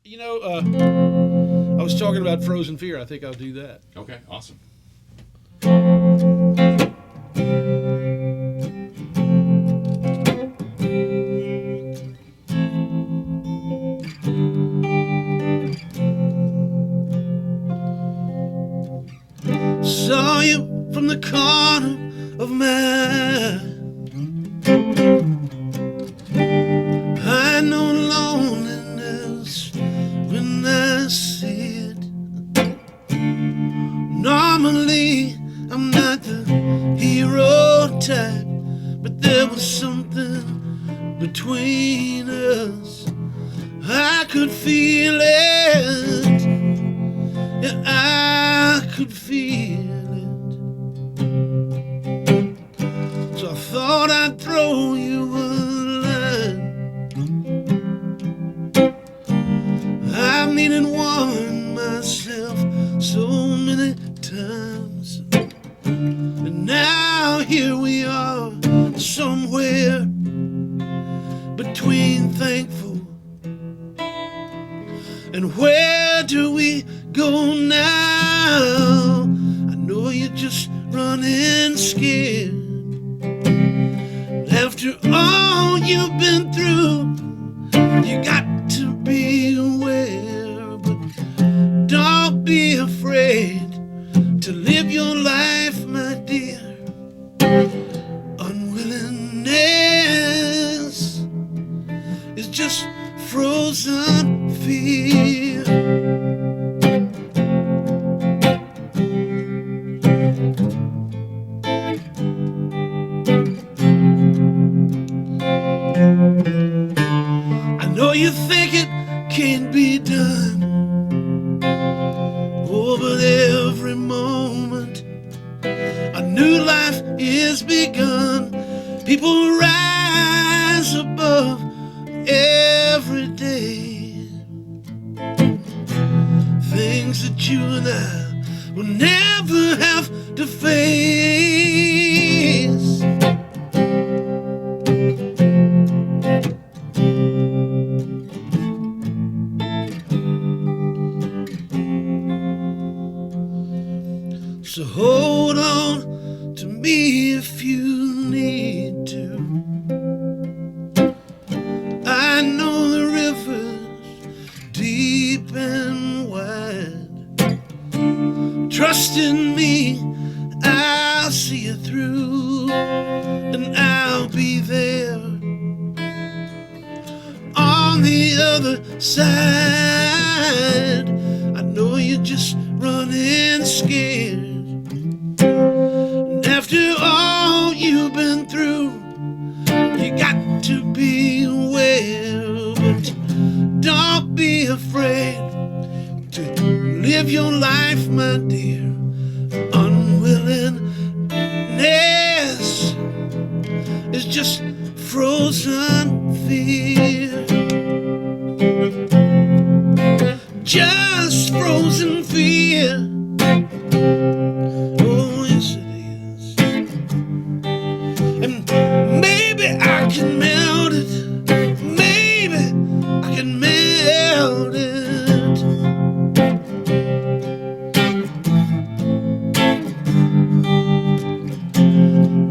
I was talking about Frozen Fear. I think I'll do that. Okay, awesome. Saw you from the corner of my. I know loneliness when I see it. Normally, I'm not the hero type, but there was something between us. I could feel it. Yeah, I could feel it. So I thought I'd throw you a line. I've needed one myself so many times. And now here we are, somewhere between thankful. And where do we go now? I know you're just running scared. After all you've been through, you got to be aware. But don't be afraid to live your life, my dear. Unwillingness is just frozen fear. I know you think it can't be done. Oh, but every moment a new life is begun. People rise above every day. Things that you and I will never have to face. So hold on to me if you need to. I know the river's deep and wide. Trust in me, I'll see you through, and I'll be there on the other side. I know you're just running scared. And after all you've been through, you got to be aware. But don't be afraid to live your life, my dear. Unwillingness is just frozen fear. Just frozen fear. Oh, yes it is. And maybe I can melt it. Maybe I can melt it.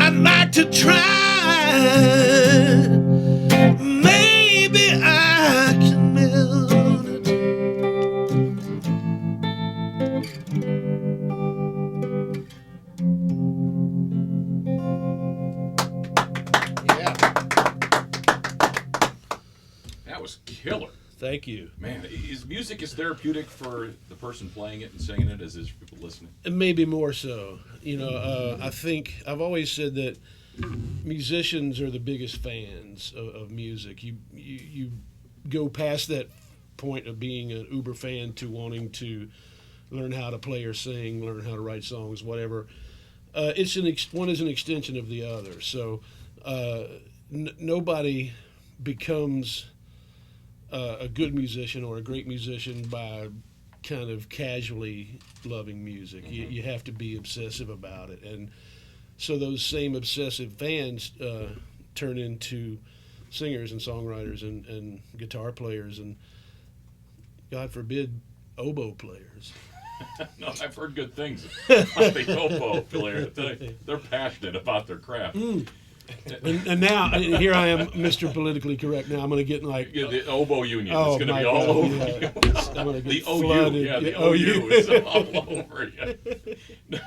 I'd like to try. Maybe I can melt it. Yeah. That was killer. Thank you. Man, music is therapeutic for the person playing it and singing it as is for people listening. And maybe more so. I think I've always said that musicians are the biggest fans of music. You go past that point of being an uber fan to wanting to learn how to play or sing, learn how to write songs, whatever. One is an extension of the other. So nobody becomes a good musician or a great musician by kind of casually loving music. You have to be obsessive about it. And so those same obsessive fans turn into singers and songwriters and guitar players. And God forbid, oboe players. No, I've heard good things about the oboe player. They're passionate about their craft. And now, here I am, Mr. Politically Correct. Now I'm going to get like... Yeah, the oboe union. Oh, It's going to my be all God, over yeah. you. I'm going to The get OU. flooded. Yeah, the OU is all over you.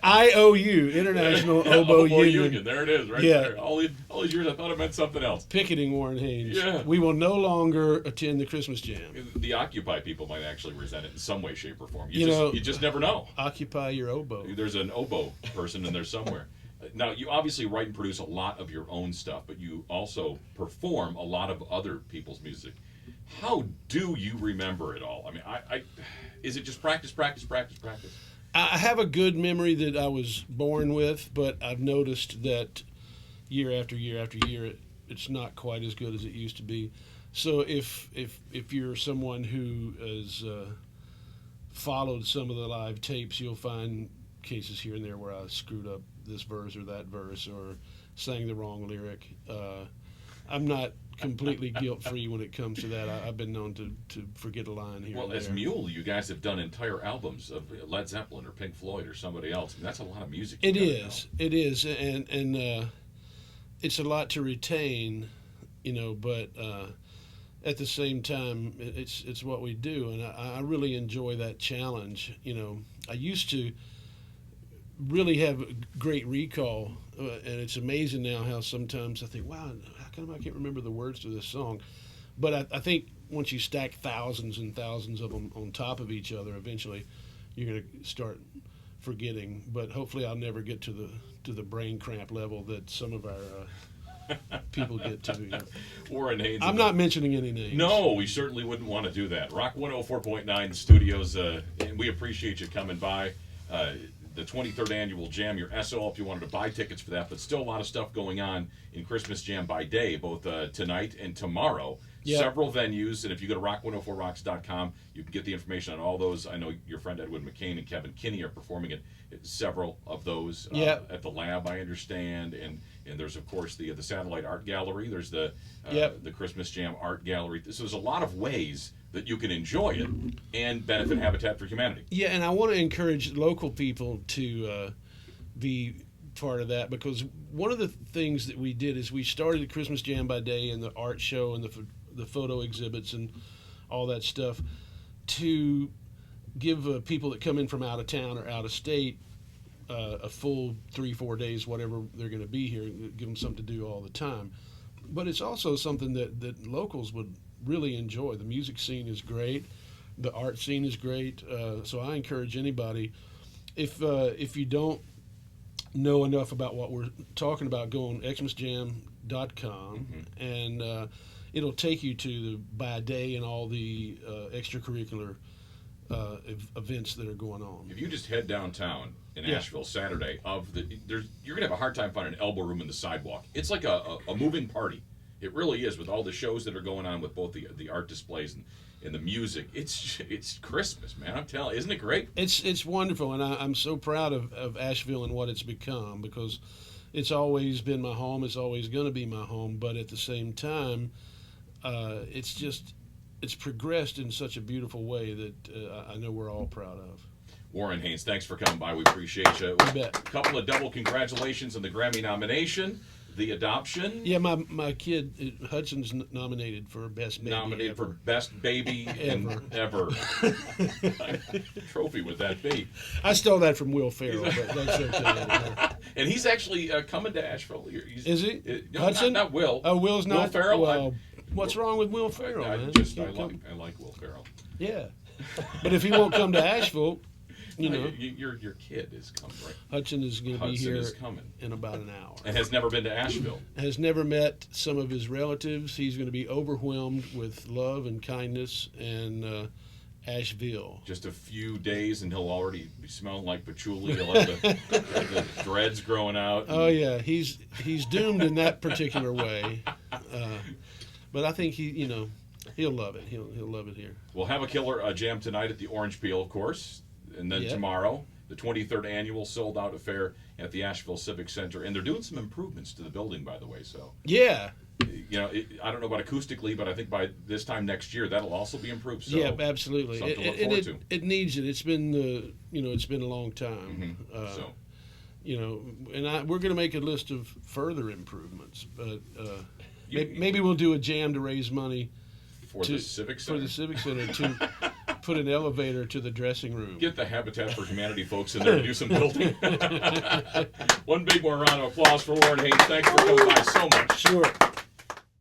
IOU, International Yeah, Oboe Union. There it is, right Yeah. there. All these years I thought it meant something else. Picketing Warren Haynes. Yeah. We will no longer attend the Christmas Jam. The Occupy people might actually resent it in some way, shape, or form. You know- You just never know. Occupy your oboe. There's an oboe person in there somewhere. Now, you obviously write and produce a lot of your own stuff, but you also perform a lot of other people's music. How do you remember it all? I mean, is it just practice? I have a good memory that I was born with, but I've noticed that year after year after year, it's not quite as good as it used to be. So if you're someone who has followed some of the live tapes, you'll find cases here and there where I screwed up this verse or that verse or sang the wrong lyric. I'm not completely guilt-free when it comes to that. I've been known to forget a line here Well, and there. as Mule, you guys have done entire albums of Led Zeppelin or Pink Floyd or somebody else. I mean, that's a lot of music. It is, and it's a lot to retain, but at the same time, it's what we do, and I really enjoy that challenge. I used to really have great recall, and it's amazing now how sometimes I think, wow, how come I can't remember the words to this song? But I think once you stack thousands and thousands of them on top of each other, eventually you're going to start forgetting. But hopefully I'll never get to the brain cramp level that some of our people get to. Warren Haynes. I'm not mentioning any names. No, we certainly wouldn't want to do that. Rock 104.9 Studios, and we appreciate you coming by. The 23rd Annual Jam, your SO, if you wanted to buy tickets for that, but still a lot of stuff going on in Christmas Jam by day, both tonight and tomorrow. Yep. Several venues, and if you go to rock104rocks.com, you can get the information on all those. I know your friend Edwin McCain and Kevin Kinney are performing at several of those at the Lab, I understand, and there's of course the Satellite Art Gallery. There's the Christmas Jam Art Gallery. So there's a lot of ways that you can enjoy it and benefit Habitat for Humanity. Yeah, and I want to encourage local people to be part of that, because one of the things that we did is we started the Christmas Jam by Day and the art show and the photo exhibits and all that stuff to give people that come in from out of town or out of state a full 3-4 days, whatever they're going to be here, give them something to do all the time. But it's also something that locals would really enjoy. The music scene is great. The art scene is great. So I encourage anybody, if you don't know enough about what we're talking about, go on xmasjam.com and it'll take you to the by day and all the extracurricular events that are going on. If you just head downtown in Asheville Saturday, you're gonna have a hard time finding an elbow room in the sidewalk. It's like a moving party. It really is, with all the shows that are going on, with both the art displays and the music. It's Christmas, man. I'm telling you, isn't it great? It's wonderful, and I'm so proud of Asheville and what it's become, because it's always been my home. It's always going to be my home, but at the same time, it's progressed in such a beautiful way that I know we're all proud of. Warren Haynes, thanks for coming by. We appreciate you. You bet. A couple of double congratulations on the Grammy nomination. The adoption. Yeah, my kid Hudson's nominated for best baby. Nominated ever. for best baby ever. Trophy would that be? I stole that from Will Ferrell, but that's okay. And he's actually coming to Asheville. Is he? No, Hudson? Not Will. Oh, Will's not. Will Ferrell. Well, what's wrong with Will Ferrell, man? I like Will Ferrell. Yeah, but if he won't come to Asheville, your kid is coming, right? Hudson is going to be here in about an hour. And has never been to Asheville. Has never met some of his relatives. He's going to be overwhelmed with love and kindness and Asheville. Just a few days and he'll already be smelling like patchouli. He'll have the dreads growing out. Oh yeah, he's doomed in that particular way. But I think he'll love it. He'll love it here. We'll have a killer jam tonight at the Orange Peel, of course. And then tomorrow, the 23rd annual sold-out affair at the Asheville Civic Center, and they're doing some improvements to the building, by the way. So yeah, I don't know about acoustically, but I think by this time next year that'll also be improved. So yeah, absolutely. Something to look forward to. It needs it. It's been it's been a long time. And we're going to make a list of further improvements, but maybe we'll do a jam to raise money for the Civic Center. For the Civic Center to put an elevator to the dressing room. Get the Habitat for Humanity folks in there to do some building. One big more round of applause for Warren Haynes. Thanks for coming by so much. Sure.